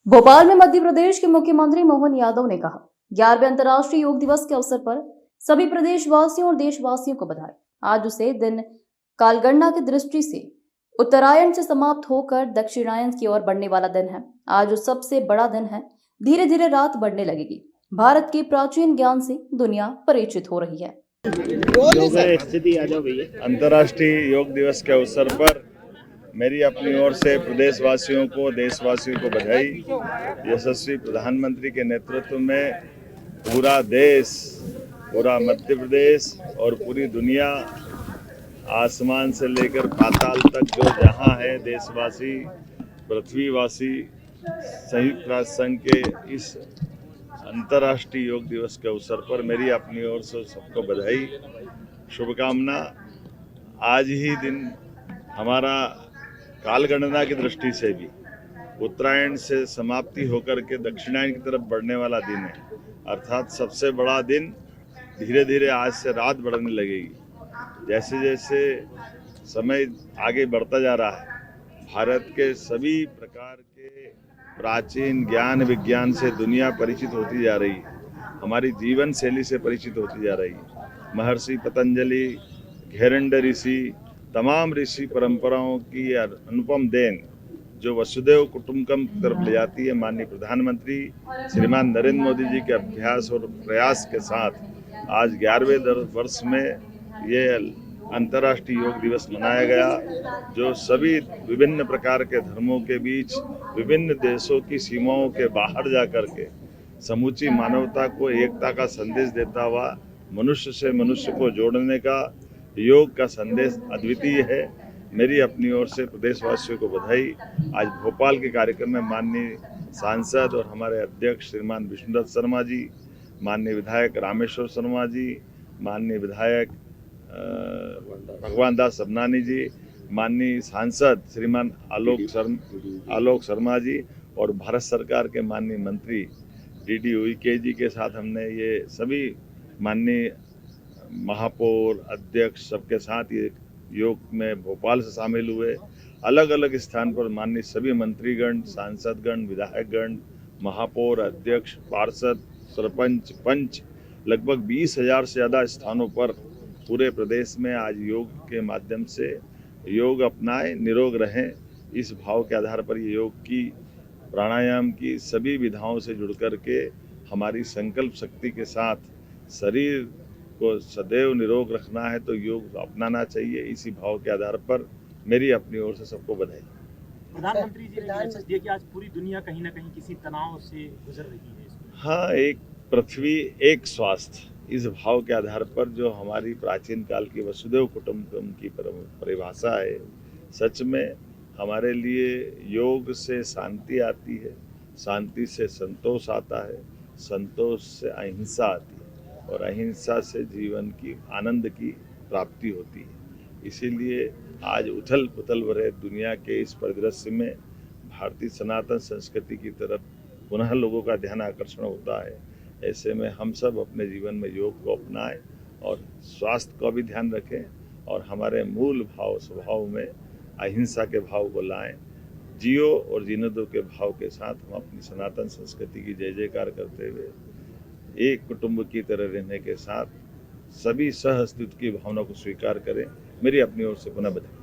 भोपाल में मध्य प्रदेश के मुख्यमंत्री मोहन यादव ने कहा, 11वें अंतर्राष्ट्रीय योग दिवस के अवसर पर सभी प्रदेशवासियों और देशवासियों को बधाई। आज उसे दिन कालगणना की दृष्टि से उत्तरायण से समाप्त होकर दक्षिणायन की ओर बढ़ने वाला दिन है। आज सबसे बड़ा दिन है। धीरे धीरे रात बढ़ने लगेगी। भारत के प्राचीन ज्ञान से दुनिया परिचित हो रही है। अंतर्राष्ट्रीय योग दिवस के अवसर पर मेरी अपनी ओर से प्रदेशवासियों को, देशवासियों को बधाई। यशस्वी प्रधानमंत्री के नेतृत्व में पूरा देश, पूरा मध्य प्रदेश और पूरी दुनिया, आसमान से लेकर पाताल तक जो जहां है, देशवासी, पृथ्वीवासी, संयुक्त राष्ट्र संघ के इस अंतर्राष्ट्रीय योग दिवस के अवसर पर मेरी अपनी ओर से सबको बधाई, शुभकामना। आज ही दिन हमारा कालगणना की दृष्टि से भी उत्तरायण से समाप्ति होकर के दक्षिणायन की तरफ बढ़ने वाला दिन है, अर्थात सबसे बड़ा दिन। धीरे धीरे आज से रात बढ़ने लगेगी। जैसे जैसे समय आगे बढ़ता जा रहा है, भारत के सभी प्रकार के प्राचीन ज्ञान विज्ञान से दुनिया परिचित होती जा रही है, हमारी जीवन शैली से परिचित होती जा रही है। महर्षि पतंजलि, घेरंड ऋषि, तमाम ऋषि परंपराओं की अनुपम देन जो वसुधैव कुटुंबकम की तरफ ले जाती है, माननीय प्रधानमंत्री श्रीमान नरेंद्र मोदी जी के अभ्यास और प्रयास के साथ आज 11वें वर्ष में ये अंतर्राष्ट्रीय योग दिवस मनाया गया, जो सभी विभिन्न प्रकार के धर्मों के बीच, विभिन्न देशों की सीमाओं के बाहर जाकर के समूची मानवता को एकता का संदेश देता हुआ, मनुष्य से मनुष्य को जोड़ने का योग का संदेश अद्वितीय है। मेरी अपनी ओर से प्रदेशवासियों को बधाई। आज भोपाल के कार्यक्रम में माननीय सांसद और हमारे अध्यक्ष श्रीमान विष्णुदत्त शर्मा जी, माननीय विधायक रामेश्वर शर्मा जी, माननीय विधायक भगवान दास सबनानी जी, माननीय सांसद श्रीमान आलोक शर्मा जी और भारत सरकार के माननीय मंत्री डीडी उइके जी के साथ हमने ये सभी माननीय महापौर, अध्यक्ष सबके साथ ये योग में भोपाल से शामिल हुए। अलग अलग स्थान पर माननीय सभी मंत्रीगण, सांसदगण, विधायकगण, महापौर, अध्यक्ष, पार्षद, सरपंच, पंच, लगभग 20,000 से ज़्यादा स्थानों पर पूरे प्रदेश में आज योग के माध्यम से योग अपनाएं, निरोग रहें, इस भाव के आधार पर ये योग की, प्राणायाम की सभी विधाओं से जुड़ कर के हमारी संकल्प शक्ति के साथ शरीर को सदैव निरोग रखना है तो योग अपनाना चाहिए। इसी भाव के आधार पर मेरी अपनी ओर से सबको बधाई। प्रधानमंत्री जी ने मैसेज दिया कि आज पूरी दुनिया कहीं ना कहीं किसी तनाव से गुजर रही है। हाँ, एक पृथ्वी एक स्वास्थ्य, इस भाव के आधार पर जो हमारी प्राचीन काल की वसुधैव कुटुंबकम की परिभाषा है, सच में हमारे लिए योग से शांति आती है, शांति से संतोष आता है, संतोष से अहिंसा आती है और अहिंसा से जीवन की आनंद की प्राप्ति होती है। इसीलिए आज उथल पुथल भरे दुनिया के इस परिदृश्य में भारतीय सनातन संस्कृति की तरफ पुनः लोगों का ध्यान आकर्षण होता है। ऐसे में हम सब अपने जीवन में योग को अपनाएं और स्वास्थ्य का भी ध्यान रखें और हमारे मूल भाव स्वभाव में अहिंसा के भाव को लाएं। जियो और जीने दो के भाव के साथ हम अपनी सनातन संस्कृति की जय जयकार करते हुए एक कुटुंब की तरह रहने के साथ सभी सह अस्तित्व की भावना को स्वीकार करें। मेरी अपनी ओर से पुनः बधाई।